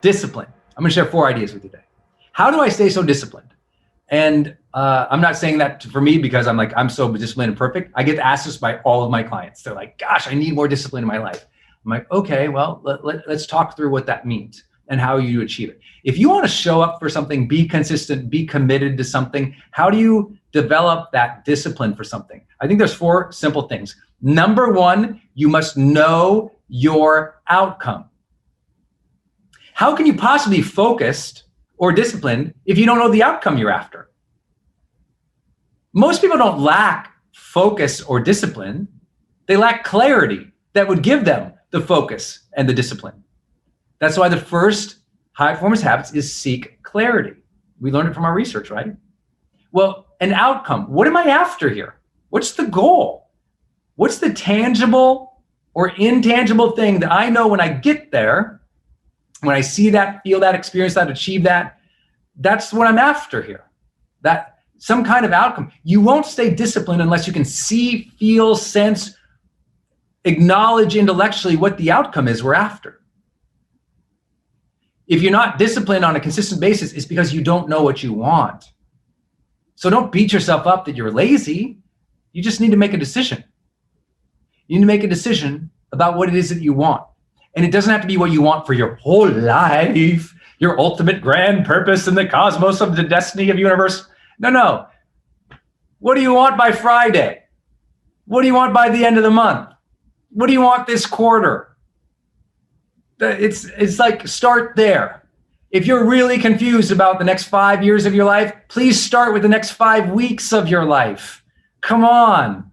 Discipline. I'm going to share 4 ideas with you today. How do I stay so disciplined? And I'm not saying that for me because I'm so disciplined and perfect. I get asked this by all of my clients. They're like, gosh, I need more discipline in my life. I'm like, okay, well, let's talk through what that means and how you achieve it. If you want to show up for something, be consistent, be committed to something, how do you develop that discipline for something? I think there's 4 simple things. Number 1, you must know your outcome. How can you possibly be focused or disciplined if you don't know the outcome you're after? Most people don't lack focus or discipline. They lack clarity that would give them the focus and the discipline. That's why the first high performance habits is seek clarity. We learned it from our research, right? Well, an outcome. What am I after here? What's the goal? What's the tangible or intangible thing that I know when I get there, when I see that, feel that, experience that, achieve that, that's what I'm after here. That some kind of outcome. You won't stay disciplined unless you can see, feel, sense, acknowledge intellectually what the outcome is we're after. If you're not disciplined on a consistent basis, it's because you don't know what you want. So don't beat yourself up that you're lazy. You just need to make a decision. You need to make a decision about what it is that you want. And it doesn't have to be what you want for your whole life, your ultimate grand purpose in the cosmos of the destiny of the universe. No. What do you want by Friday? What do you want by the end of the month? What do you want this quarter? It's like, start there. If you're really confused about the next 5 years of your life, please start with the next 5 weeks of your life. Come on.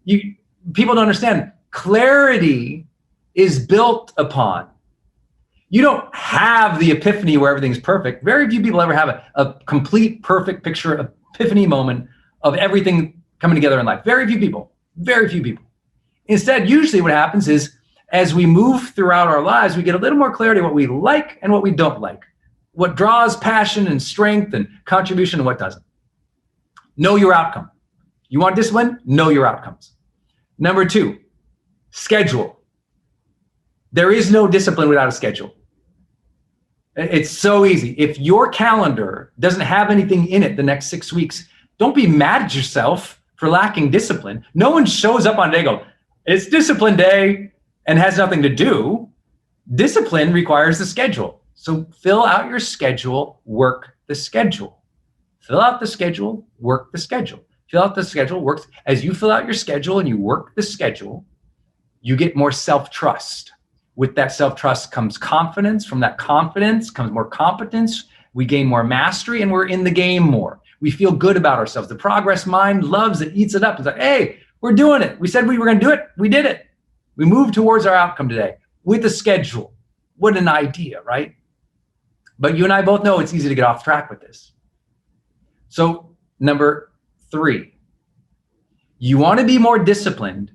People don't understand. Clarity is built upon. You don't have the epiphany where everything's perfect. Very few people ever have a complete, perfect picture, epiphany moment of everything coming together in life. Very few people. Instead, usually what happens is as we move throughout our lives, we get a little more clarity on what we like and what we don't like, what draws passion and strength and contribution and what doesn't. Know your outcome. You want discipline? Know your outcomes. Number 2, schedule. There is no discipline without a schedule. It's so easy. If your calendar doesn't have anything in it the next 6 weeks, don't be mad at yourself for lacking discipline. No one shows up on a day and go, it's discipline day, and has nothing to do. Discipline requires the schedule. So fill out your schedule, work the schedule. Fill out the schedule, work the schedule. Fill out the schedule, work. As you fill out your schedule and you work the schedule, you get more self-trust. With that self-trust comes confidence. From that confidence comes more competence. We gain more mastery and we're in the game more. We feel good about ourselves. The progress mind loves it, eats it up. It's like, hey, we're doing it. We said we were going to do it. We did it. We moved towards our outcome today with a schedule. What an idea, right? But you and I both know it's easy to get off track with this. So number 3, you want to be more disciplined.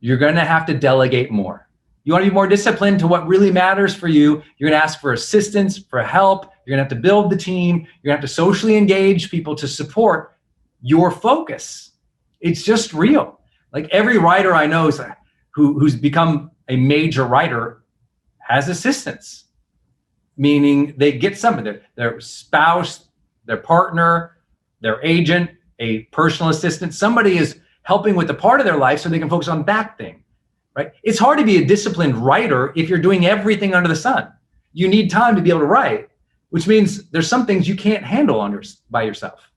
You're going to have to delegate more. You want to be more disciplined to what really matters for you. You're going to ask for assistance, for help. You're going to have to build the team. You're going to have to socially engage people to support your focus. It's just real. Like every writer I know who's become a major writer has assistants, meaning they get somebody, their spouse, their partner, their agent, a personal assistant. Somebody is helping with the part of their life so they can focus on that thing. Right? It's hard to be a disciplined writer if you're doing everything under the sun. You need time to be able to write, which means there's some things you can't handle by yourself.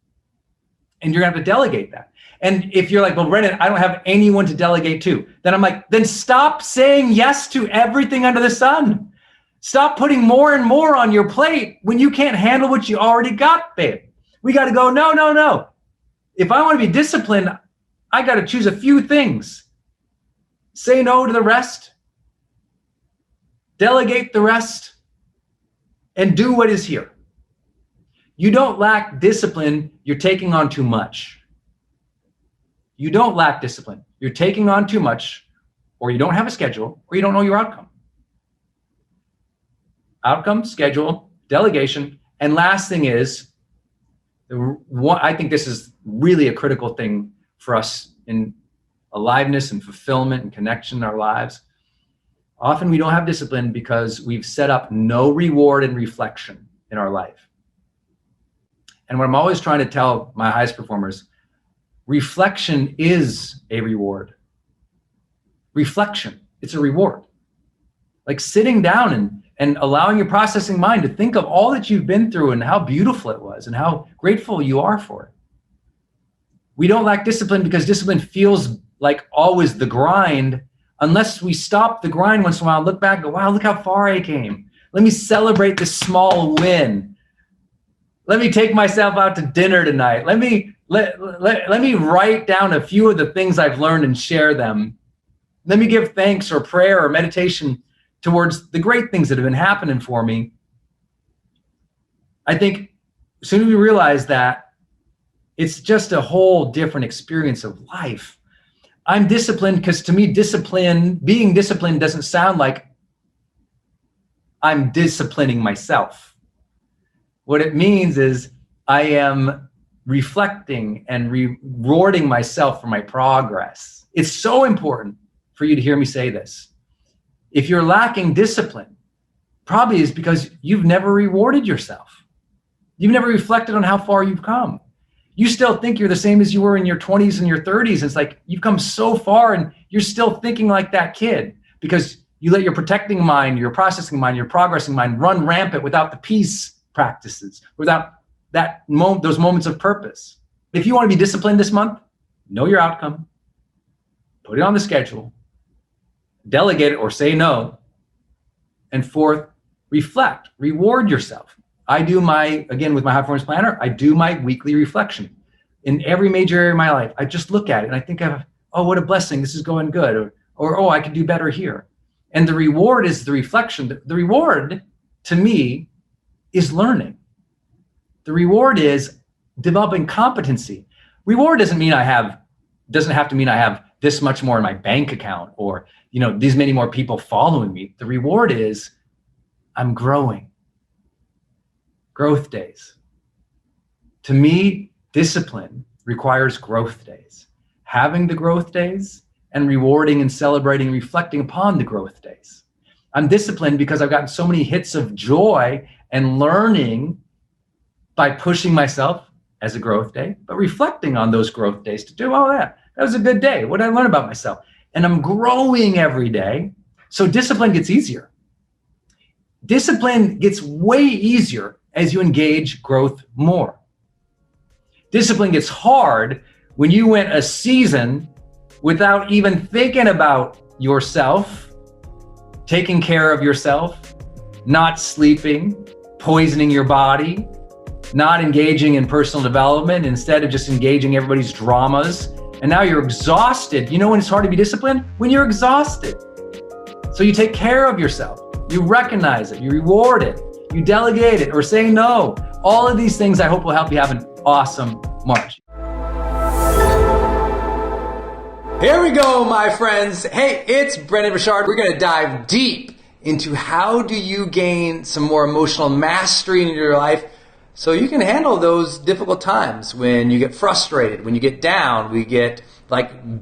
And you're gonna have to delegate that. And if you're like, well, Brendon, I don't have anyone to delegate to, then I'm like, then stop saying yes to everything under the sun. Stop putting more and more on your plate when you can't handle what you already got, babe. We gotta go, no. If I wanna be disciplined, I gotta choose a few things. Say no to the rest, delegate the rest, and do what is here. You don't lack discipline, you're taking on too much. You don't lack discipline, you're taking on too much, or you don't have a schedule, or you don't know your outcome. Outcome, schedule, delegation, and last thing is, I think this is really a critical thing for us in aliveness and fulfillment and connection in our lives. Often we don't have discipline because we've set up no reward and reflection in our life. And what I'm always trying to tell my highest performers, reflection is a reward. Reflection, it's a reward. Like sitting down and allowing your processing mind to think of all that you've been through and how beautiful it was and how grateful you are for it. We don't lack discipline because discipline feels like always the grind, unless we stop the grind once in a while, look back and go, wow, look how far I came. Let me celebrate this small win. Let me take myself out to dinner tonight. Let me write down a few of the things I've learned and share them. Let me give thanks or prayer or meditation towards the great things that have been happening for me. I think as soon as we realize that, it's just a whole different experience of life. I'm disciplined because to me, being disciplined doesn't sound like I'm disciplining myself. What it means is I am reflecting and rewarding myself for my progress. It's so important for you to hear me say this. If you're lacking discipline, probably is because you've never rewarded yourself. You've never reflected on how far you've come. You still think you're the same as you were in your 20s and your 30s. It's like you've come so far and you're still thinking like that kid because you let your protecting mind, your processing mind, your progressing mind run rampant without the peace practices, without those moments of purpose. If you want to be disciplined this month, know your outcome, put it on the schedule, delegate it or say no, and fourth, reflect, reward yourself. I do with my high performance planner, I do my weekly reflection in every major area of my life. I just look at it and I think of, oh, what a blessing, this is going good, or oh, I could do better here. And the reward is the reflection. The reward to me is learning. The reward is developing competency. Reward doesn't have to mean I have this much more in my bank account or, these many more people following me. The reward is I'm growing. Growth days. To me, discipline requires growth days. Having the growth days and rewarding and celebrating, reflecting upon the growth days. I'm disciplined because I've gotten so many hits of joy and learning by pushing myself as a growth day, but reflecting on those growth days to do, oh, yeah, that was a good day. What did I learn about myself? And I'm growing every day. So discipline gets easier. Discipline gets way easier as you engage growth more. Discipline gets hard when you went a season without even thinking about yourself, taking care of yourself, not sleeping, poisoning your body, not engaging in personal development, instead of just engaging everybody's dramas. And now you're exhausted. You know when it's hard to be disciplined? When you're exhausted. So you take care of yourself. You recognize it. You reward it. You delegate it or say no. All of these things I hope will help you have an awesome March. Here we go, my friends. Hey, it's Brendon Burchard. We're going to dive deep into how do you gain some more emotional mastery in your life so you can handle those difficult times when you get frustrated, when you get down, we get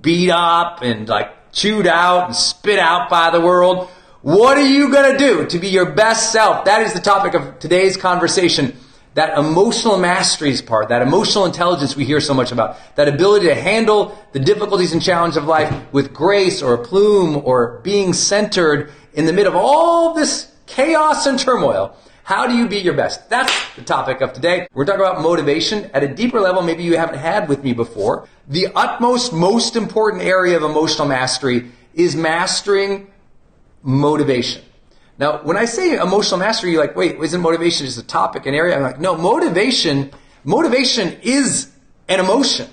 beat up and chewed out and spit out by the world. What are you going to do to be your best self? That is the topic of today's conversation. That emotional masteries part, that emotional intelligence we hear so much about, that ability to handle the difficulties and challenges of life with grace or aplomb or being centered in the middle of all this chaos and turmoil. How do you be your best? That's the topic of today. We're talking about motivation at a deeper level maybe you haven't had with me before. The utmost, most important area of emotional mastery is mastering motivation. Now, when I say emotional mastery, you're like, wait, isn't motivation just a topic, an area? I'm like, no, motivation is an emotion,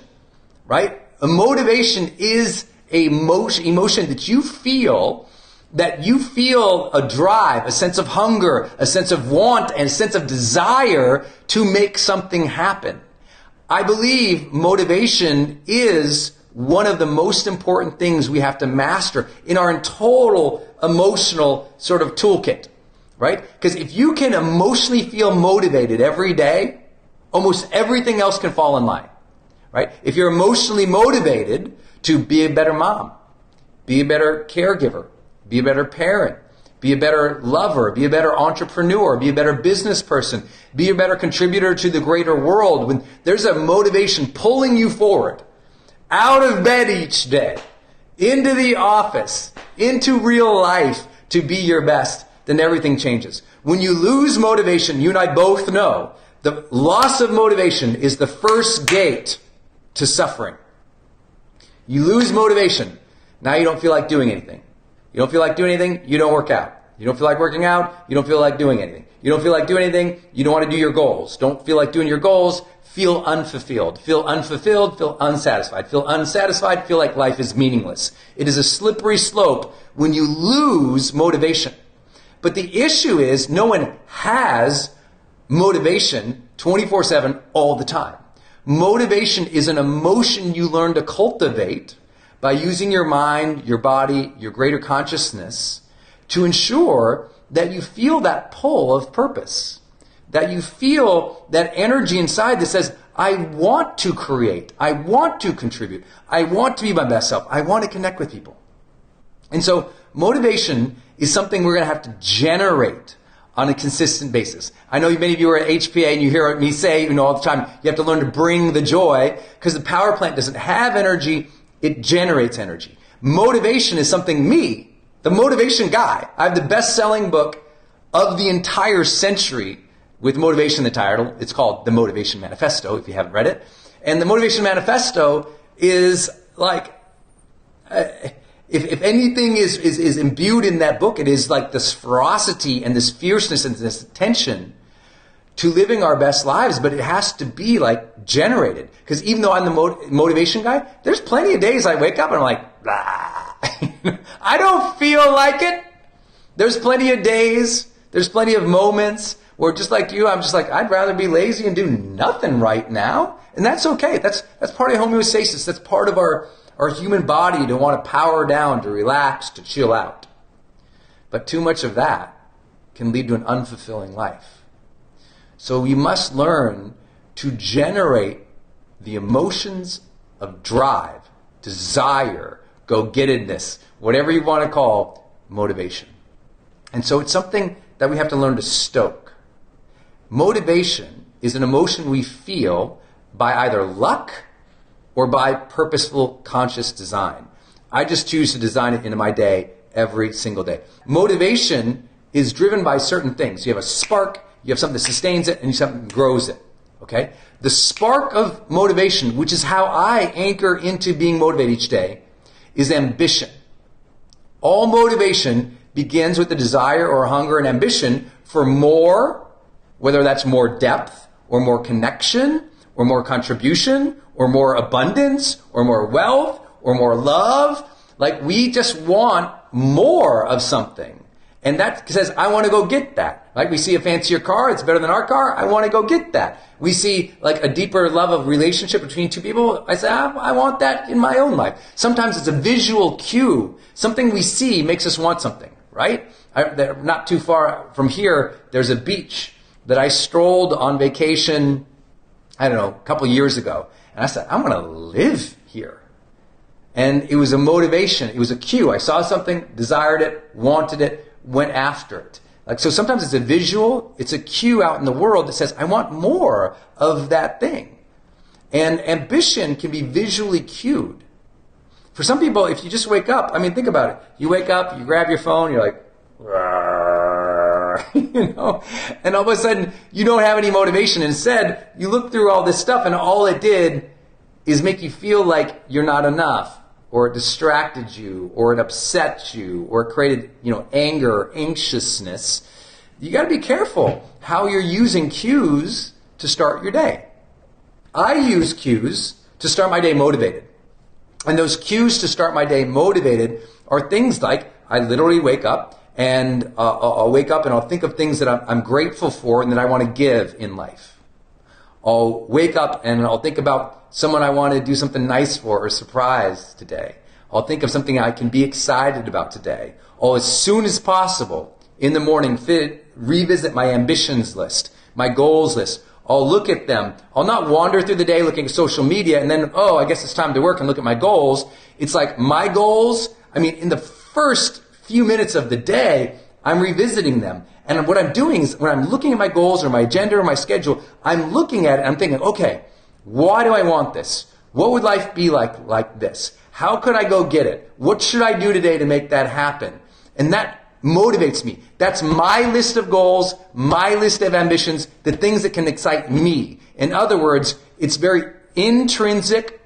right? A motivation is a emotion that you feel a drive, a sense of hunger, a sense of want, and a sense of desire to make something happen. I believe motivation is one of the most important things we have to master in our total emotional sort of toolkit, right? Because if you can emotionally feel motivated every day, almost everything else can fall in line, right? If you're emotionally motivated to be a better mom, be a better caregiver, be a better parent, be a better lover, be a better entrepreneur, be a better business person, be a better contributor to the greater world. When there's a motivation pulling you forward, out of bed each day, into the office, into real life to be your best, then everything changes. When you lose motivation, you and I both know the loss of motivation is the first gate to suffering. You lose motivation. Now you don't feel like doing anything. You don't feel like doing anything, you don't work out. You don't feel like working out, you don't feel like doing anything. You don't feel like doing anything, you don't want to do your goals. Don't feel like doing your goals, feel unfulfilled. Feel unfulfilled, feel unsatisfied. Feel unsatisfied, feel like life is meaningless. It is a slippery slope when you lose motivation. But the issue is no one has motivation 24/7 all the time. Motivation is an emotion you learn to cultivate by using your mind, your body, your greater consciousness to ensure that you feel that pull of purpose, that you feel that energy inside that says, I want to create, I want to contribute, I want to be my best self, I want to connect with people. And so motivation is something we're going to have to generate on a consistent basis. I know many of you are at HPA and you hear me say, all the time, you have to learn to bring the joy because the power plant doesn't have energy, it generates energy. Motivation is something the motivation guy. I have the best-selling book of the entire century with motivation in the title. It's called The Motivation Manifesto, if you haven't read it. And the Motivation Manifesto is like, if anything is imbued in that book, it is like this ferocity and this fierceness and this attention to living our best lives, but it has to be like generated. Because even though I'm the motivation guy, there's plenty of days I wake up and I'm like, blah. I don't feel like it. There's plenty of days, there's plenty of moments where just like you, I'm just like, I'd rather be lazy and do nothing right now. And that's okay. That's part of homeostasis. That's part of our human body to want to power down, to relax, to chill out. But too much of that can lead to an unfulfilling life. So we must learn to generate the emotions of drive, desire, go-gettedness, whatever you want to call motivation. And so it's something that we have to learn to stoke. Motivation is an emotion we feel by either luck or by purposeful, conscious design. I just choose to design it into my day every single day. Motivation is driven by certain things. You have a spark, you have something that sustains it, and you have something that grows it. Okay? The spark of motivation, which is how I anchor into being motivated each day, is ambition. All motivation begins with the desire or hunger and ambition for more, whether that's more depth or more connection or more contribution or more abundance or more wealth or more love. Like we just want more of something. And that says, I want to go get that. Like we see a fancier car, it's better than our car, I want to go get that. We see like a deeper love of relationship between two people, I say, I want that in my own life. Sometimes it's a visual cue. Something we see makes us want something, right? Not too far from here, there's a beach that I strolled on vacation, I don't know, a couple years ago. And I said, I want to live here. And it was a motivation. It was a cue. I saw something, desired it, wanted it, went after it. Like, so sometimes it's a visual, it's a cue out in the world that says, I want more of that thing. And ambition can be visually cued. For some people, if you just wake up, I mean, think about it. You wake up, you grab your phone, you're like, and all of a sudden you don't have any motivation. Instead, you look through all this stuff and all it did is make you feel like you're not enough, or it distracted you, or it upset you, or it created, anger or anxiousness. You got to be careful how you're using cues to start your day. I use cues to start my day motivated. And those cues to start my day motivated are things like I literally wake up and I'll wake up and I'll think of things that I'm grateful for and that I want to give in life. I'll wake up and I'll think about someone I want to do something nice for or surprise today. I'll think of something I can be excited about today. I'll, as soon as possible in the morning, revisit my ambitions list, my goals list. I'll look at them. I'll not wander through the day looking at social media and then, I guess it's time to work and look at my goals. It's like my goals, in the first few minutes of the day, I'm revisiting them. And what I'm doing is when I'm looking at my goals or my agenda or my schedule, I'm looking at it and I'm thinking, okay, why do I want this? What would life be like this? How could I go get it? What should I do today to make that happen? And that motivates me. That's my list of goals, my list of ambitions, the things that can excite me. In other words, it's very intrinsic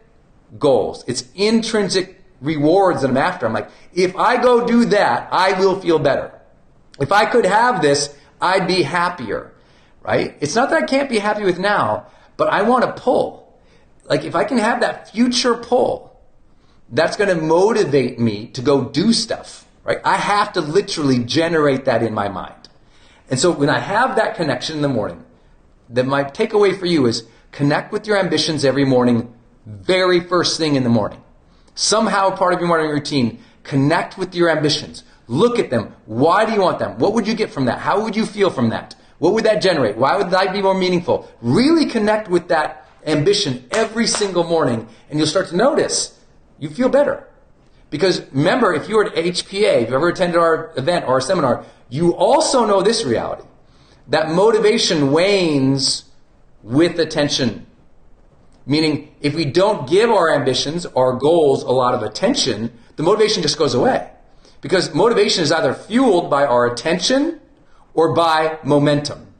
goals. It's intrinsic rewards that I'm after. I'm like, if I go do that, I will feel better. If I could have this, I'd be happier, right? It's not that I can't be happy with now, but I want to pull. Like if I can have that future pull, that's going to motivate me to go do stuff, right? I have to literally generate that in my mind. And so when I have that connection in the morning, then my takeaway for you is connect with your ambitions every morning, very first thing in the morning. Somehow part of your morning routine, connect with your ambitions. Look at them. Why do you want them? What would you get from that? How would you feel from that? What would that generate? Why would life be more meaningful? Really connect with that ambition every single morning, and you'll start to notice you feel better. Because remember, if you were at HPA, if you've ever attended our event or our seminar, you also know this reality, that motivation wanes with attention. Meaning, if we don't give our ambitions, our goals, a lot of attention, the motivation just goes away. Because motivation is either fueled by our attention or by momentum,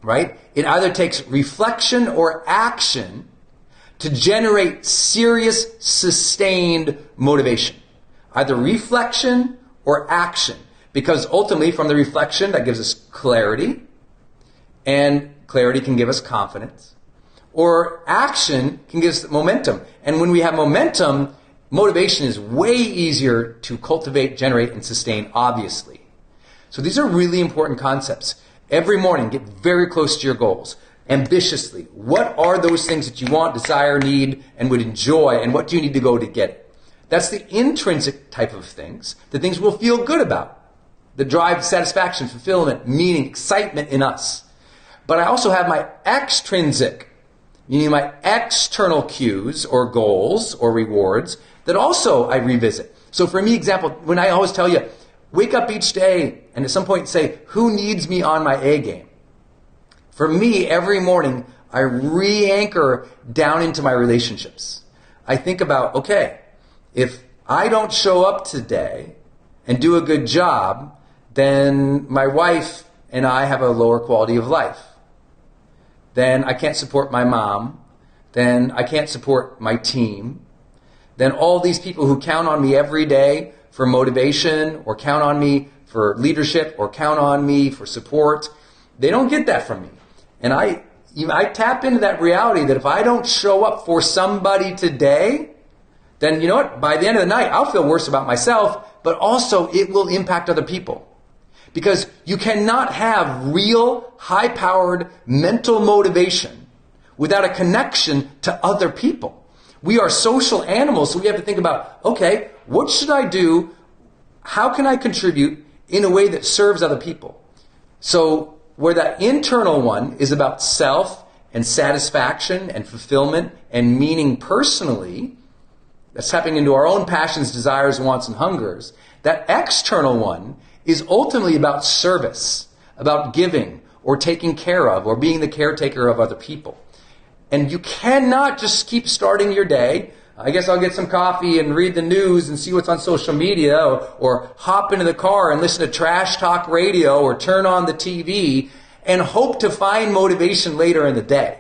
right? It either takes reflection or action to generate serious, sustained motivation. Either reflection or action. Because ultimately, from the reflection, that gives us clarity, and clarity can give us confidence. Or action can give us momentum. And when we have momentum, motivation is way easier to cultivate, generate, and sustain, obviously. So these are really important concepts. Every morning, get very close to your goals. Ambitiously. What are those things that you want, desire, need, and would enjoy, and what do you need to go to get it? That's the intrinsic type of things, the things we'll feel good about, that drive satisfaction, fulfillment, meaning, excitement in us. But I also have my extrinsic, meaning my external cues or goals or rewards that also I revisit. So for me, example, when I always tell you, wake up each day and at some point say, who needs me on my A game? For me, every morning, I re-anchor down into my relationships. I think about, okay, if I don't show up today and do a good job, then my wife and I have a lower quality of life. Then I can't support my mom. Then I can't support my team. Then all these people who count on me every day for motivation or count on me for leadership or count on me for support, they don't get that from me. And I tap into that reality that if I don't show up for somebody today, then you know what? By the end of the night, I'll feel worse about myself, but also it will impact other people. Because you cannot have real, high-powered mental motivation without a connection to other people. We are social animals, so we have to think about, okay, what should I do? How can I contribute in a way that serves other people? So where that internal one is about self and satisfaction and fulfillment and meaning personally, that's tapping into our own passions, desires, wants, and hungers. That external one is ultimately about service, about giving or taking care of or being the caretaker of other people. And you cannot just keep starting your day. I guess I'll get some coffee and read the news and see what's on social media or hop into the car and listen to trash talk radio or turn on the TV and hope to find motivation later in the day.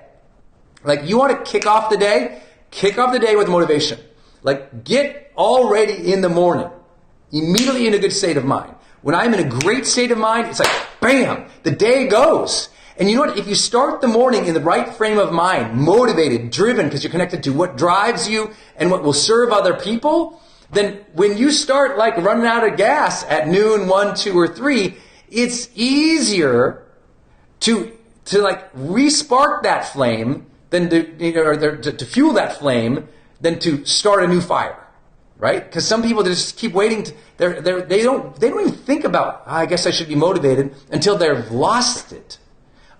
Like you want to kick off the day with motivation. Like get already in the morning, immediately in a good state of mind. When I'm in a great state of mind, it's like, bam, the day goes. And you know what? If you start the morning in the right frame of mind, motivated, driven, because you're connected to what drives you and what will serve other people, then when you start like running out of gas at noon, 1, 2, or 3, it's easier to like re-spark that flame than to fuel that flame than to start a new fire. Right? Because some people just keep waiting. They don't even think about, I guess I should be motivated until they've lost it.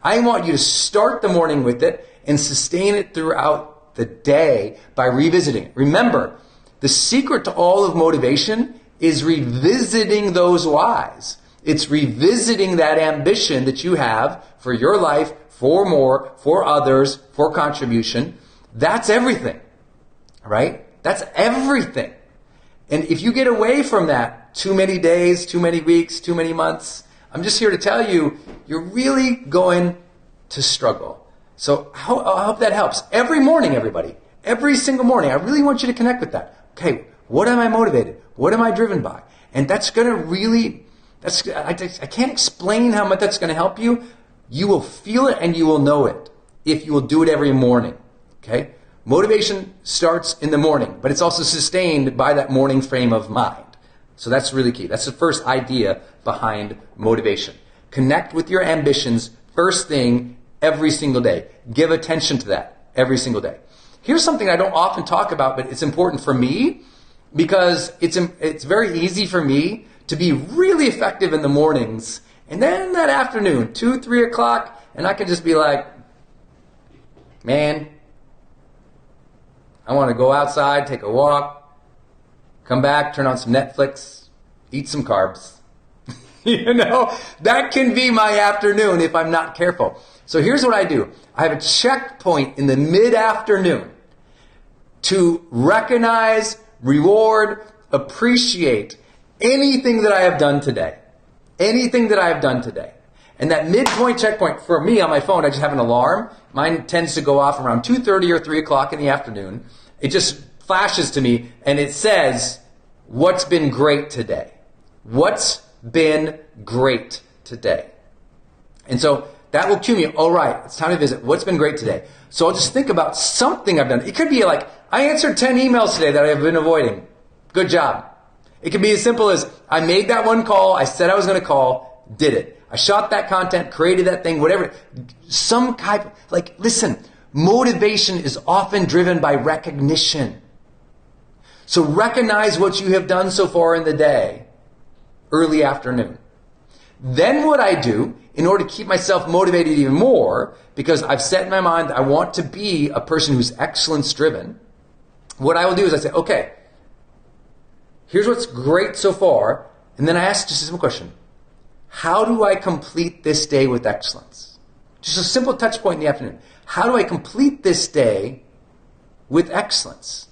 I want you to start the morning with it and sustain it throughout the day by revisiting it. Remember, the secret to all of motivation is revisiting those whys. It's revisiting that ambition that you have for your life, for more, for others, for contribution. That's everything, right? That's everything. And if you get away from that too many days, too many weeks, too many months, I'm just here to tell you, you're really going to struggle. So I hope that helps. Every morning, everybody, every single morning, I really want you to connect with that. Okay, what am I motivated? What am I driven by? And that's going to really, I can't explain how much that's going to help you. You will feel it and you will know it if you will do it every morning. Okay? Motivation starts in the morning, but it's also sustained by that morning frame of mind. So that's really key. That's the first idea behind motivation. Connect with your ambitions first thing every single day. Give attention to that every single day. Here's something I don't often talk about, but it's important for me because it's very easy for me to be really effective in the mornings. And then that afternoon, 2, 3 o'clock, and I can just be like, man, I want to go outside, take a walk, come back, turn on some Netflix, eat some carbs. You know, that can be my afternoon if I'm not careful. So here's what I do. I have a checkpoint in the mid-afternoon to recognize, reward, appreciate anything that I have done today. Anything that I have done today. And that midpoint checkpoint, for me on my phone, I just have an alarm. Mine tends to go off around 2:30 or 3 o'clock in the afternoon. It just flashes to me and it says, what's been great today? What's been great today? And so that will cue me, all right, it's time to visit. What's been great today? So I'll just think about something I've done. It could be like, I answered 10 emails today that I've been avoiding. Good job. It could be as simple as, I made that one call, I said I was going to call, did it. I shot that content, created that thing, whatever. Some type, listen, motivation is often driven by recognition. So recognize what you have done so far in the day, early afternoon. Then what I do, in order to keep myself motivated even more, because I've set in my mind that I want to be a person who's excellence driven, what I will do is I say, okay, here's what's great so far, and then I ask just a simple question. How do I complete this day with excellence? Just a simple touch point in the afternoon. How do I complete this day with excellence?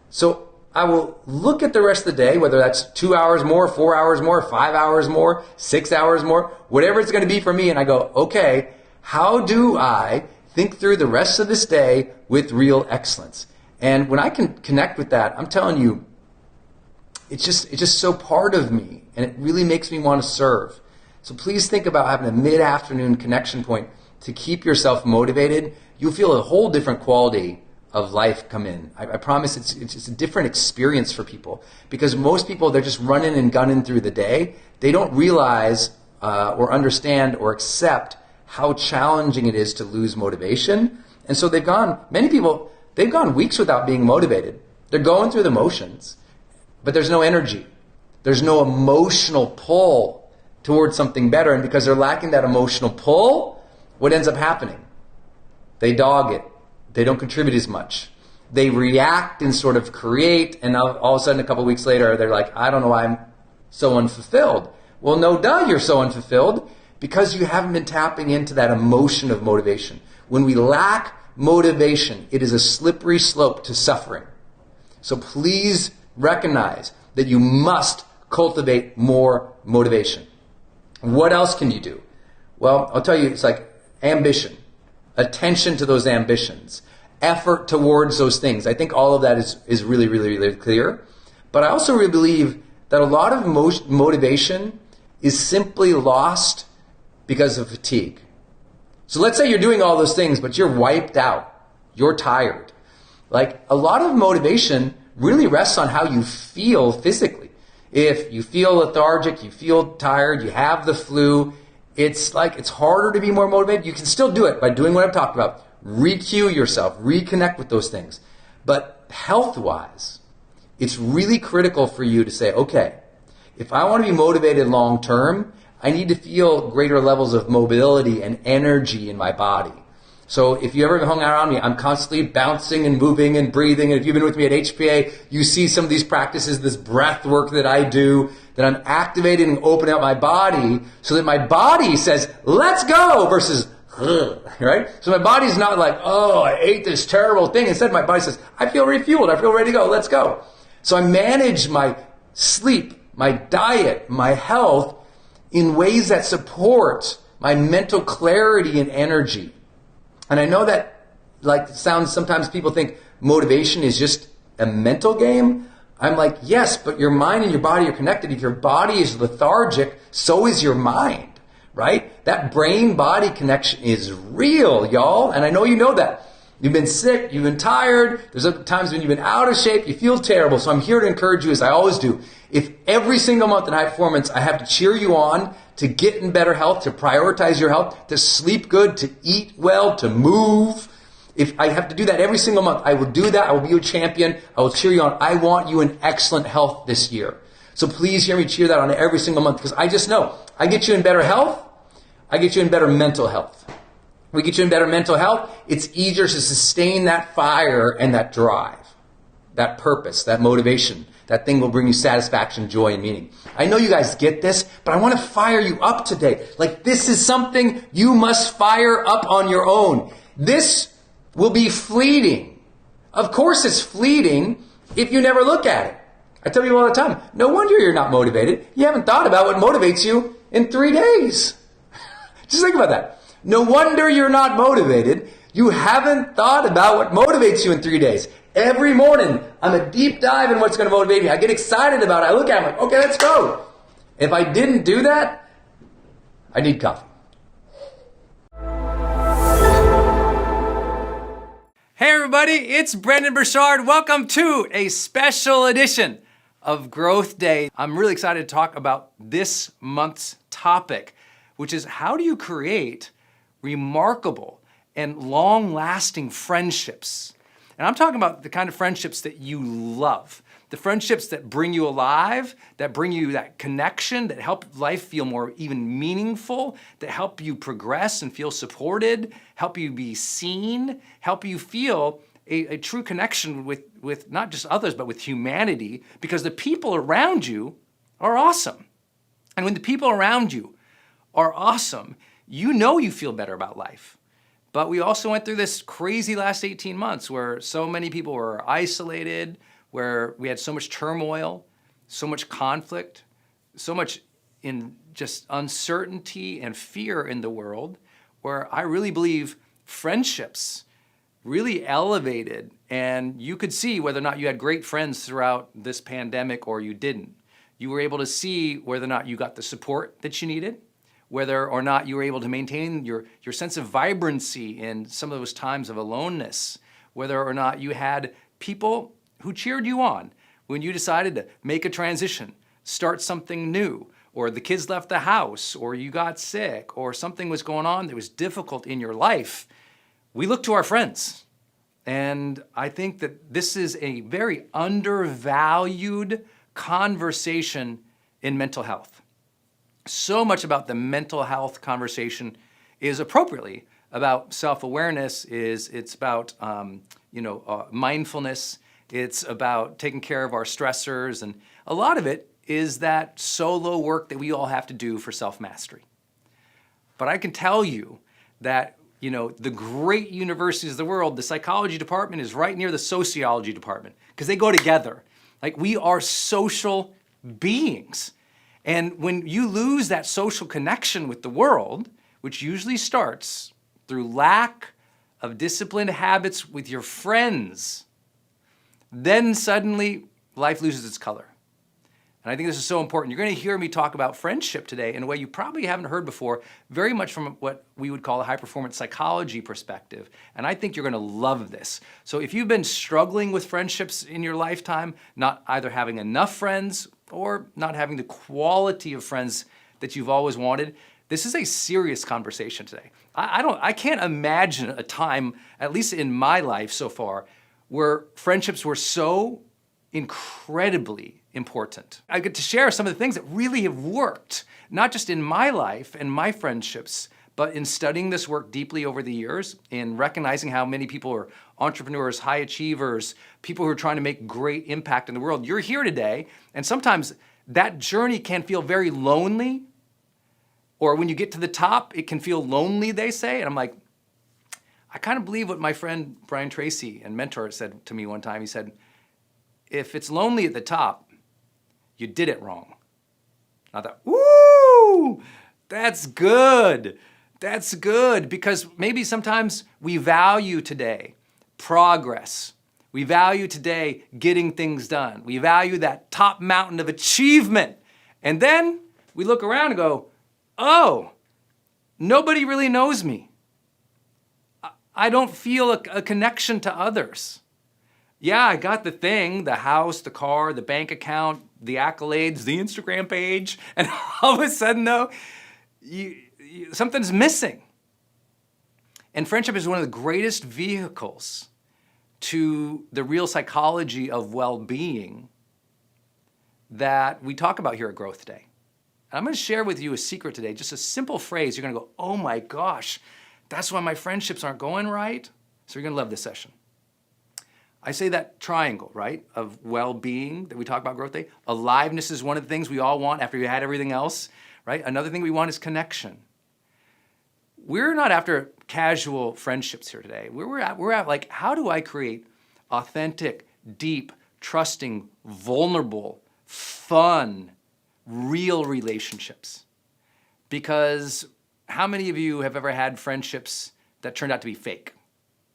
So I will look at the rest of the day, whether that's 2 hours more, 4 hours more, 5 hours more, 6 hours more, whatever it's going to be for me, and I go, okay, how do I think through the rest of this day with real excellence? And when I can connect with that, I'm telling you, it's just so part of me, and it really makes me want to serve. So please think about having a mid-afternoon connection point to keep yourself motivated. You'll feel a whole different quality of life come in. I promise it's a different experience for people, because most people, they're just running and gunning through the day. They don't realize or understand or accept how challenging it is to lose motivation. And so many people, they've gone weeks without being motivated. They're going through the motions, but there's no energy. There's no emotional pull towards something better. And because they're lacking that emotional pull, what ends up happening? They dog it. They don't contribute as much. They react and sort of create, and all of a sudden a couple of weeks later, they're like, I don't know why I'm so unfulfilled. Well, no duh, you're so unfulfilled because you haven't been tapping into that emotion of motivation. When we lack motivation, it is a slippery slope to suffering. So please recognize that you must cultivate more motivation. What else can you do? Well, I'll tell you, it's like ambition, attention to those ambitions, effort towards those things. I think all of that is really, really, really clear. But I also really believe that a lot of motivation is simply lost because of fatigue. So let's say you're doing all those things, but you're wiped out. You're tired. Like, a lot of motivation really rests on how you feel physically. If you feel lethargic, you feel tired, you have the flu, it's harder to be more motivated. You can still do it by doing what I've talked about. Re-cue yourself, reconnect with those things. But health-wise, it's really critical for you to say, okay, if I want to be motivated long-term, I need to feel greater levels of mobility and energy in my body. So if you ever hung around me, I'm constantly bouncing and moving and breathing. And if you've been with me at HPA, you see some of these practices, this breath work that I do, that I'm activating and opening up my body so that my body says, let's go, versus, right? So my body's not like, oh, I ate this terrible thing. Instead, my body says, I feel refueled. I feel ready to go. Let's go. So I manage my sleep, my diet, my health in ways that support my mental clarity and energy. And I know that sounds, sometimes people think motivation is just a mental game. I'm like, yes, but your mind and your body are connected. If your body is lethargic, so is your mind, right? That brain-body connection is real, y'all. And I know you know that. You've been sick, you've been tired, there's other times when you've been out of shape, you feel terrible. So I'm here to encourage you, as I always do. If every single month in High Performance I have to cheer you on to get in better health, to prioritize your health, to sleep good, to eat well, to move, if I have to do that every single month, I will do that. I will be your champion. I will cheer you on. I want you in excellent health this year. So please hear me cheer that on every single month, because I just know I get you in better health. I get you in better mental health. We get you in better mental health. It's easier to sustain that fire and that drive, that purpose, that motivation. That thing will bring you satisfaction, joy, and meaning. I know you guys get this, but I want to fire you up today. Like, this is something you must fire up on your own. This will be fleeting. Of course it's fleeting if you never look at it. I tell people all the time, no wonder you're not motivated. You haven't thought about what motivates you in 3 days. Just think about that. No wonder you're not motivated. You haven't thought about what motivates you in 3 days. Every morning, I'm a deep dive in what's going to motivate me. I get excited about it. I look at it, I'm like, okay, let's go. If I didn't do that, I need coffee. Hey everybody, it's Brendon Burchard. Welcome to a special edition of Growth Day. I'm really excited to talk about this month's topic, which is how do you create remarkable and long-lasting friendships? And I'm talking about the kind of friendships that you love, the friendships that bring you alive, that bring you that connection, that help life feel more even meaningful, that help you progress and feel supported, help you be seen, help you feel a true connection with not just others, but with humanity, because the people around you are awesome. And when the people around you are awesome, you know you feel better about life. But we also went through this crazy last 18 months where so many people were isolated, where we had so much turmoil, so much conflict, so much in just uncertainty and fear in the world, where I really believe friendships really elevated, and you could see whether or not you had great friends throughout this pandemic or you didn't. You were able to see whether or not you got the support that you needed, whether or not you were able to maintain your sense of vibrancy in some of those times of aloneness, whether or not you had people who cheered you on when you decided to make a transition, start something new, or the kids left the house, or you got sick, or something was going on that was difficult in your life. We look to our friends. And I think that this is a very undervalued conversation in mental health. So much about the mental health conversation is appropriately about self-awareness, it's about mindfulness, it's about taking care of our stressors, and a lot of it is that solo work that we all have to do for self-mastery. But I can tell you that the great universities of the world, the psychology department is right near the sociology department because they go together. Like, we are social beings. And when you lose that social connection with the world, which usually starts through lack of disciplined habits with your friends, then suddenly life loses its color. And I think this is so important. You're going to hear me talk about friendship today in a way you probably haven't heard before, very much from what we would call a high-performance psychology perspective. And I think you're going to love this. So if you've been struggling with friendships in your lifetime, not either having enough friends or not having the quality of friends that you've always wanted, this is a serious conversation today. I can't imagine a time, at least in my life so far, where friendships were so incredibly important. I get to share some of the things that really have worked, not just in my life and my friendships, But in studying this work deeply over the years, in recognizing how many people are entrepreneurs, high achievers, people who are trying to make great impact in the world, you're here today, and sometimes that journey can feel very lonely, or when you get to the top, it can feel lonely, they say. And I'm like, I kind of believe what my friend Brian Tracy and mentor said to me one time. He said, if it's lonely at the top, you did it wrong. I thought, woo, that's good. That's good, because maybe sometimes we value today progress. We value today getting things done. We value that top mountain of achievement. And then we look around and go, oh, nobody really knows me. I don't feel a connection to others. Yeah, I got the thing, the house, the car, the bank account, the accolades, the Instagram page, and all of a sudden though, something's missing. And friendship is one of the greatest vehicles to the real psychology of well-being that we talk about here at Growth Day. And I'm going to share with you a secret today, just a simple phrase. You're going to go, oh my gosh, that's why my friendships aren't going right. So you're going to love this session. I say that triangle, right, of well-being that we talk about Growth Day. Aliveness is one of the things we all want after we had everything else, right? Another thing we want is connection. We're not after casual friendships here today. We're at like, how do I create authentic, deep, trusting, vulnerable, fun, real relationships? Because how many of you have ever had friendships that turned out to be fake?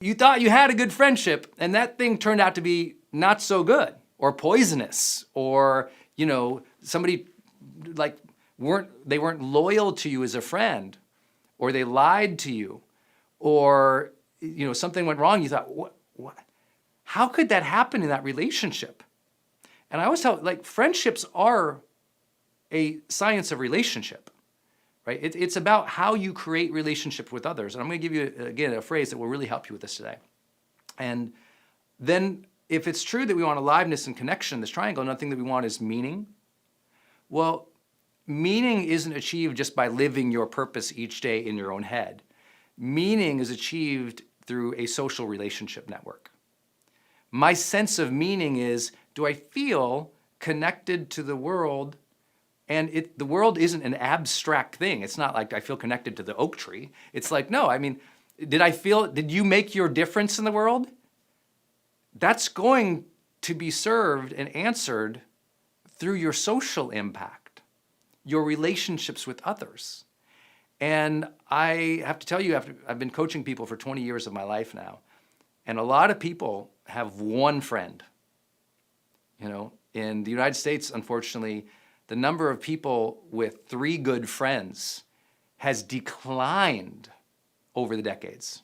You thought you had a good friendship and that thing turned out to be not so good or poisonous, or, you know, somebody like they weren't loyal to you as a friend, or they lied to you, or, you know, something went wrong. You thought, what? How could that happen in that relationship? And I always tell, like, friendships are a science of relationship, right? It's about how you create relationship with others. And I'm going to give you, again, a phrase that will really help you with this today. And then if it's true that we want aliveness and connection, this triangle, another thing that we want is meaning. Well, meaning isn't achieved just by living your purpose each day in your own head. Meaning is achieved through a social relationship network. My sense of meaning is, do I feel connected to the world? And the world isn't an abstract thing. It's not like I feel connected to the oak tree. It's like, no, I mean, did you make your difference in the world? That's going to be served and answered through your social impact, your relationships with others. And I have to tell you, I've been coaching people for 20 years of my life now, and a lot of people have one friend. You know, in the United States, unfortunately, the number of people with 3 good friends has declined over the decades.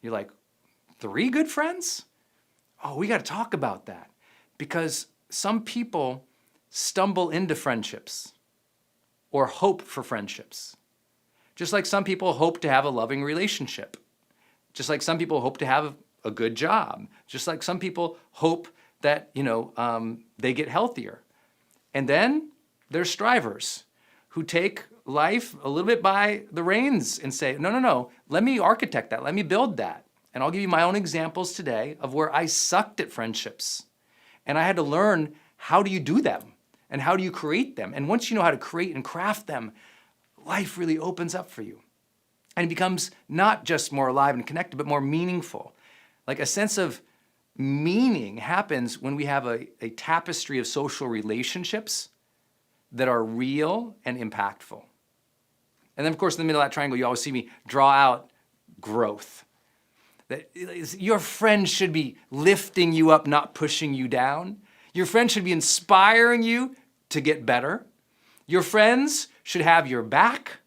You're like, 3 good friends? Oh, we got to talk about that, because some people stumble into friendships or hope for friendships. Just like some people hope to have a loving relationship. Just like some people hope to have a good job. Just like some people hope that, you know, they get healthier. And then there's strivers who take life a little bit by the reins and say, no, let me architect that, let me build that. And I'll give you my own examples today of where I sucked at friendships. And I had to learn, how do you do them? And how do you create them? And once you know how to create and craft them, life really opens up for you. And it becomes not just more alive and connected, but more meaningful. Like a sense of meaning happens when we have a tapestry of social relationships that are real and impactful. And then, of course, in the middle of that triangle, you always see me draw out growth. That your friend should be lifting you up, not pushing you down. Your friend should be inspiring you to get better. Your friends should have your back,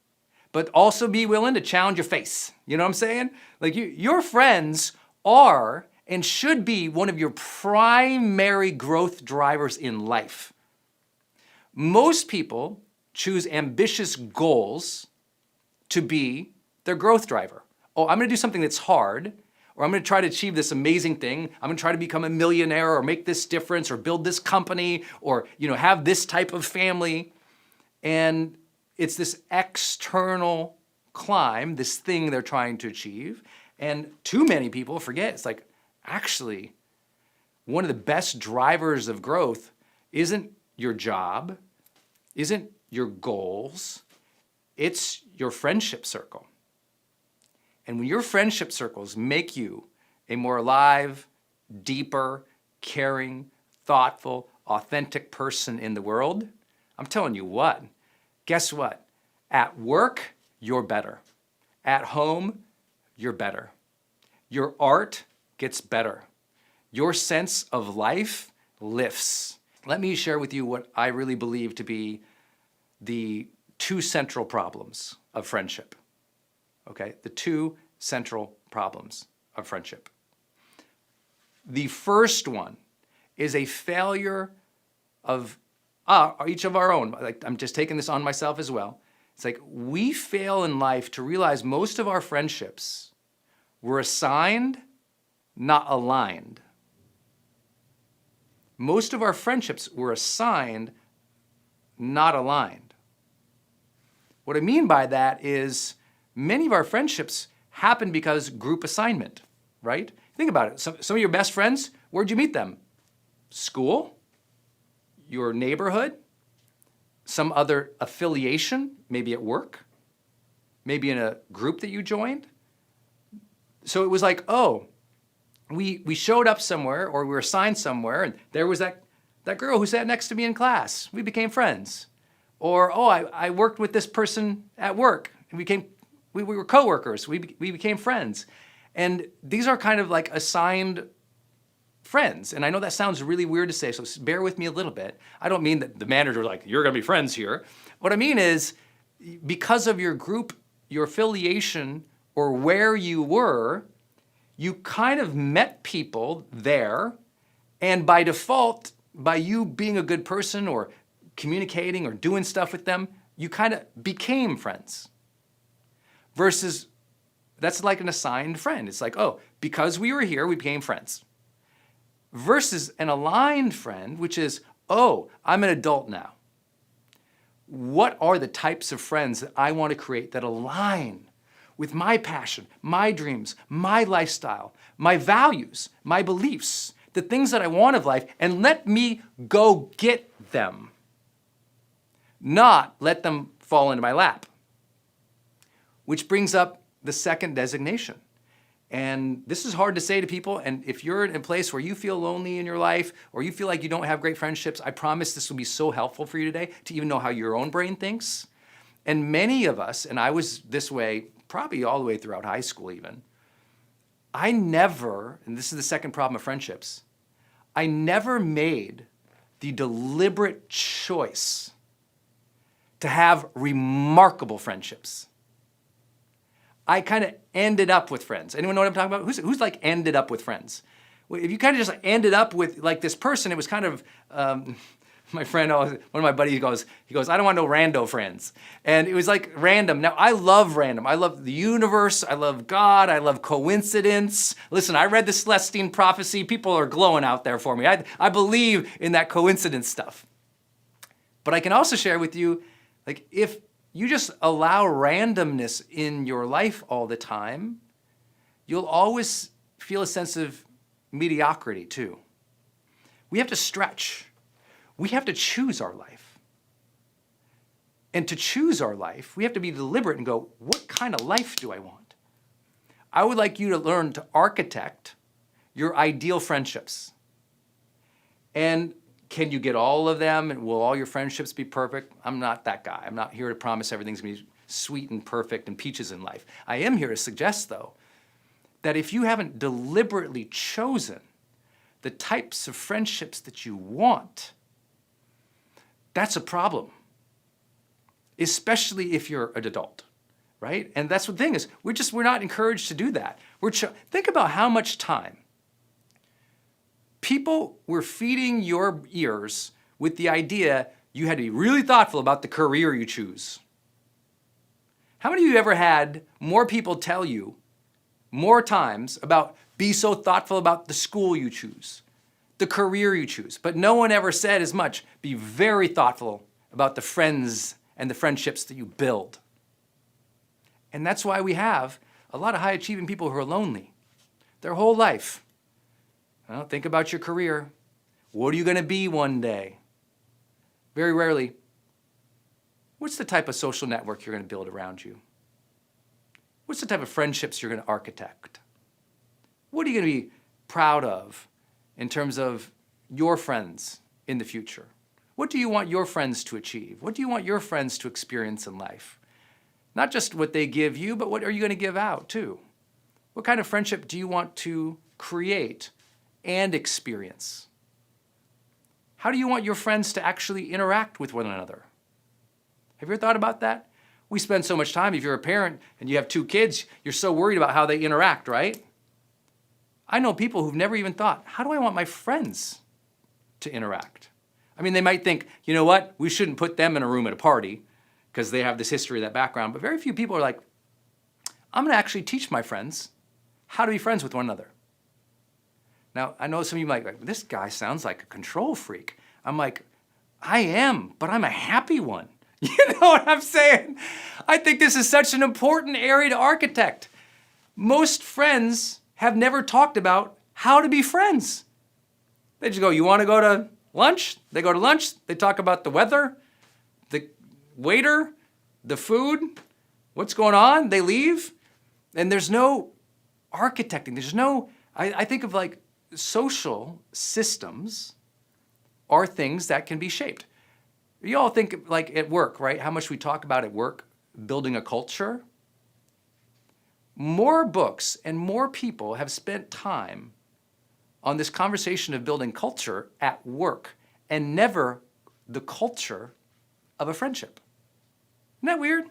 but also be willing to challenge your face. You know what I'm saying? Like your friends are and should be one of your primary growth drivers in life. Most people choose ambitious goals to be their growth driver. Oh, I'm going to do something that's hard, or I'm going to try to achieve this amazing thing. I'm going to try to become a millionaire, or make this difference, or build this company, or, you know, have this type of family. And it's this external climb, this thing they're trying to achieve. And too many people forget, it's like, actually, one of the best drivers of growth isn't your job, isn't your goals, it's your friendship circle. And when your friendship circles make you a more alive, deeper, caring, thoughtful, authentic person in the world, I'm telling you what, guess what? At work, you're better. At home, you're better. Your art gets better. Your sense of life lifts. Let me share with you what I really believe to be the two central problems of friendship. Okay, the two central problems of friendship. The first one is a failure of each of our own. Like, I'm just taking this on myself as well. It's like we fail in life to realize most of our friendships were assigned, not aligned. Most of our friendships were assigned, not aligned. What I mean by that is many of our friendships happen because group assignment, right? Think about it. Some of your best friends, where'd you meet them? School? Your neighborhood? Some other affiliation, maybe at work? Maybe in a group that you joined? So it was like, oh, we showed up somewhere or we were assigned somewhere and there was that girl who sat next to me in class. We became friends. Or, oh, I worked with this person at work. And we were coworkers. We became friends. And these are kind of like assigned friends. And I know that sounds really weird to say, so bear with me a little bit. I don't mean that the manager like, you're going to be friends here. What I mean is because of your group, your affiliation, or where you were, you kind of met people there. And by default, by you being a good person or communicating or doing stuff with them, you kind of became friends. Versus, that's like an assigned friend. It's like, oh, because we were here, we became friends. Versus an aligned friend, which is, oh, I'm an adult now. What are the types of friends that I want to create that align with my passion, my dreams, my lifestyle, my values, my beliefs, the things that I want of life, and let me go get them, not let them fall into my lap. Which brings up the second designation. And this is hard to say to people, and if you're in a place where you feel lonely in your life, or you feel like you don't have great friendships, I promise this will be so helpful for you today to even know how your own brain thinks. And many of us, and I was this way probably all the way throughout high school even, I never, and this is the second problem of friendships, I never made the deliberate choice to have remarkable friendships. I kind of ended up with friends. Anyone know what I'm talking about? Who's like ended up with friends? If you kind of just ended up with like this person, it was kind of, my friend, one of my buddies goes, I don't want no rando friends. And it was like random. Now, I love random. I love the universe. I love God. I love coincidence. Listen, I read the Celestine prophecy. People are glowing out there for me. I believe in that coincidence stuff. But I can also share with you, like, if you just allow randomness in your life all the time, you'll always feel a sense of mediocrity too. We have to stretch. We have to choose our life. And to choose our life, we have to be deliberate and go, what kind of life do I want? I would like you to learn to architect your ideal friendships. And can you get all of them? And will all your friendships be perfect? I'm not that guy. I'm not here to promise everything's going to be sweet and perfect and peaches in life. I am here to suggest, though, that if you haven't deliberately chosen the types of friendships that you want, that's a problem, especially if you're an adult, right? And that's the thing is, we're not encouraged to do that. Think about how much time people were feeding your ears with the idea you had to be really thoughtful about the career you choose. How many of you ever had more people tell you more times about be so thoughtful about the school you choose, the career you choose, but no one ever said as much, be very thoughtful about the friends and the friendships that you build. And that's why we have a lot of high-achieving people who are lonely their whole life. Well, think about your career. What are you going to be one day? Very rarely, what's the type of social network you're going to build around you? What's the type of friendships you're going to architect? What are you going to be proud of in terms of your friends in the future? What do you want your friends to achieve? What do you want your friends to experience in life? Not just what they give you, but what are you going to give out too? What kind of friendship do you want to create and experience? How do you want your friends to actually interact with one another? Have you ever thought about that? We spend so much time, if you're a parent and you have 2 kids, you're so worried about how they interact, right? I know people who've never even thought, how do I want my friends to interact? I mean, they might think, you know what, we shouldn't put them in a room at a party because they have this history, that background. But very few people are like, I'm going to actually teach my friends how to be friends with one another. Now, I know some of you might be like, this guy sounds like a control freak. I'm like, I am, but I'm a happy one. You know what I'm saying? I think this is such an important area to architect. Most friends have never talked about how to be friends. They just go, you want to go to lunch? They go to lunch. They talk about the weather, the waiter, the food, what's going on. They leave. And there's no architecting. There's no, I think of like social systems are things that can be shaped. You all think like at work, right? How much we talk about at work, building a culture. More books and more people have spent time on this conversation of building culture at work and never the culture of a friendship. Isn't that weird?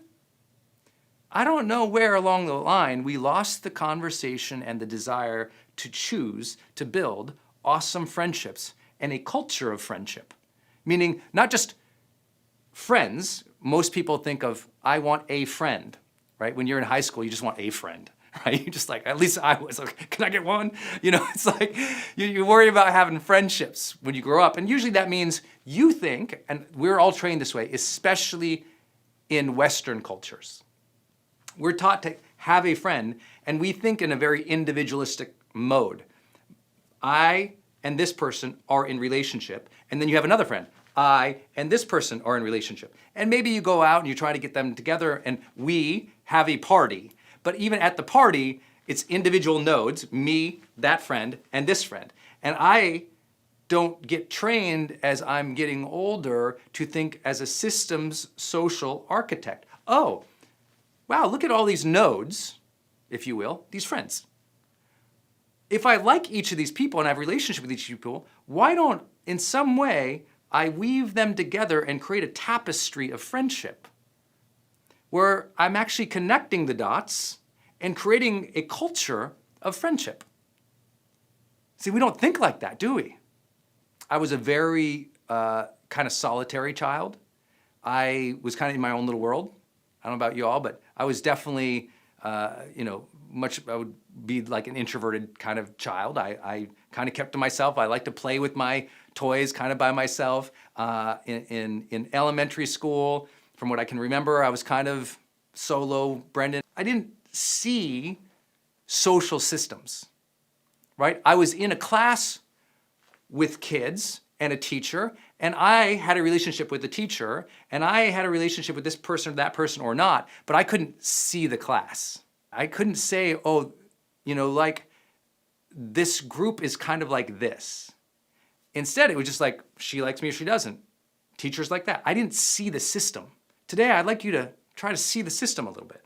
I don't know where along the line we lost the conversation and the desire to choose to build awesome friendships and a culture of friendship. Meaning not just friends. Most people think of, I want a friend, right? When you're in high school, you just want a friend, right? You just like, at least I was like, can I get one? You know, it's like, you worry about having friendships when you grow up. And usually that means you think, and we're all trained this way, especially in Western cultures. We're taught to have a friend, and we think in a very individualistic mode. I and this person are in relationship, and then you have another friend. I and this person are in relationship. And maybe you go out and you try to get them together and we have a party. But even at the party, it's individual nodes, me, that friend, and this friend. And I don't get trained as I'm getting older to think as a systems social architect. Oh, wow, look at all these nodes, if you will, these friends. If I like each of these people and I have a relationship with each of these people, why don't, in some way, I weave them together and create a tapestry of friendship where I'm actually connecting the dots and creating a culture of friendship. See, we don't think like that, do we? I was a very kind of solitary child. I was kind of in my own little world. I don't know about you all, but I was definitely, I would be like an introverted kind of child. I kind of kept to myself. I like to play with my toys kind of by myself. In elementary school, from what I can remember, I was kind of solo, Brendon. I didn't see social systems, right? I was in a class with kids and a teacher, and I had a relationship with the teacher, and I had a relationship with this person, that person, or not, but I couldn't see the class. I couldn't say, oh, like this group is kind of like this. Instead, it was just like, she likes me or she doesn't. Teachers like that. I didn't see the system. Today, I'd like you to try to see the system a little bit.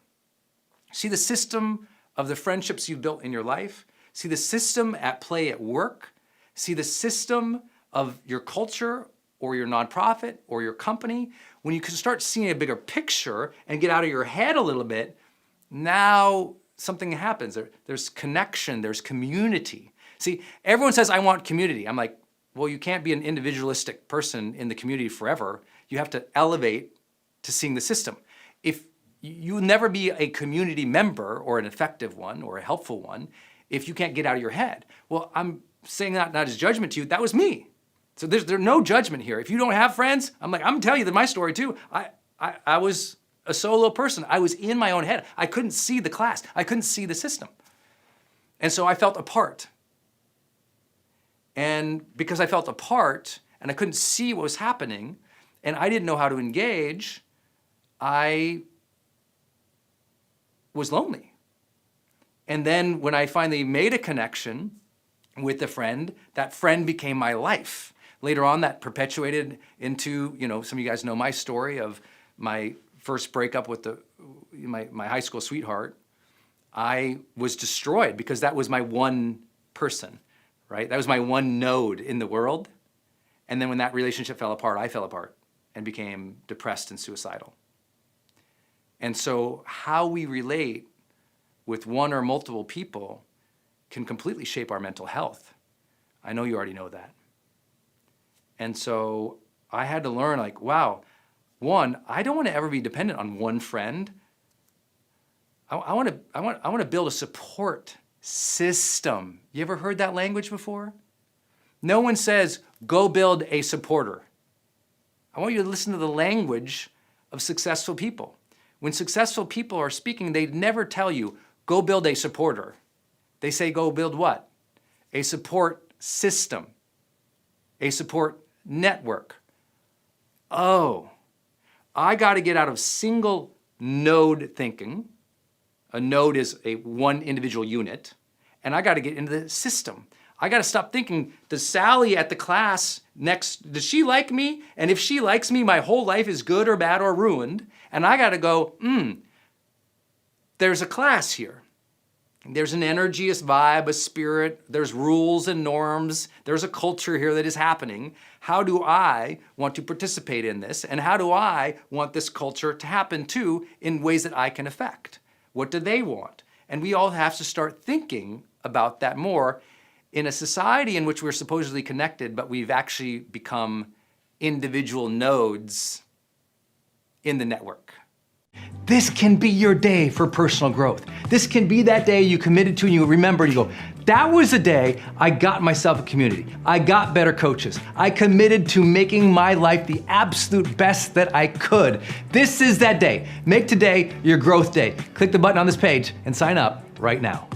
See the system of the friendships you've built in your life. See the system at play at work. See the system of your culture or your nonprofit or your company. When you can start seeing a bigger picture and get out of your head a little bit, now something happens. There's connection, there's community. See, everyone says, I want community. I'm like, well, you can't be an individualistic person in the community forever. You have to elevate to seeing the system. If you'll never be a community member or an effective one or a helpful one if you can't get out of your head. Well, I'm saying that not as judgment to you, that was me. So there's no judgment here. If you don't have friends, I'm telling you my story too. I was a solo person. I was in my own head. I couldn't see the class. I couldn't see the system. And so I felt apart. And because I felt apart and I couldn't see what was happening and I didn't know how to engage, I was lonely. And then when I finally made a connection with a friend, that friend became my life. Later on, that perpetuated into, some of you guys know my story of my first breakup with my high school sweetheart. I was destroyed because that was my one person, right? That was my one node in the world. And then when that relationship fell apart, I fell apart and became depressed and suicidal. And so how we relate with one or multiple people can completely shape our mental health. I know you already know that. And so I had to learn, wow, one, I don't want to ever be dependent on one friend. I want to build a support system. You ever heard that language before? No one says, go build a supporter. I want you to listen to the language of successful people. When successful people are speaking, they never tell you, go build a supporter. They say, go build what? A support system, a support network. Oh, I got to get out of single node thinking. A node is one individual unit. And I got to get into the system. I got to stop thinking, does Sally at the class next, does she like me? And if she likes me, my whole life is good or bad or ruined. And I got to go, there's a class here. There's an energy, a vibe, a spirit. There's rules and norms. There's a culture here that is happening. How do I want to participate in this? And how do I want this culture to happen too in ways that I can affect? What do they want? And we all have to start thinking about that more in a society in which we're supposedly connected, but we've actually become individual nodes in the network. This can be your day for personal growth. This can be that day you committed to and you remember and you go, that was the day I got myself a community. I got better coaches. I committed to making my life the absolute best that I could. This is that day. Make today your growth day. Click the button on this page and sign up right now.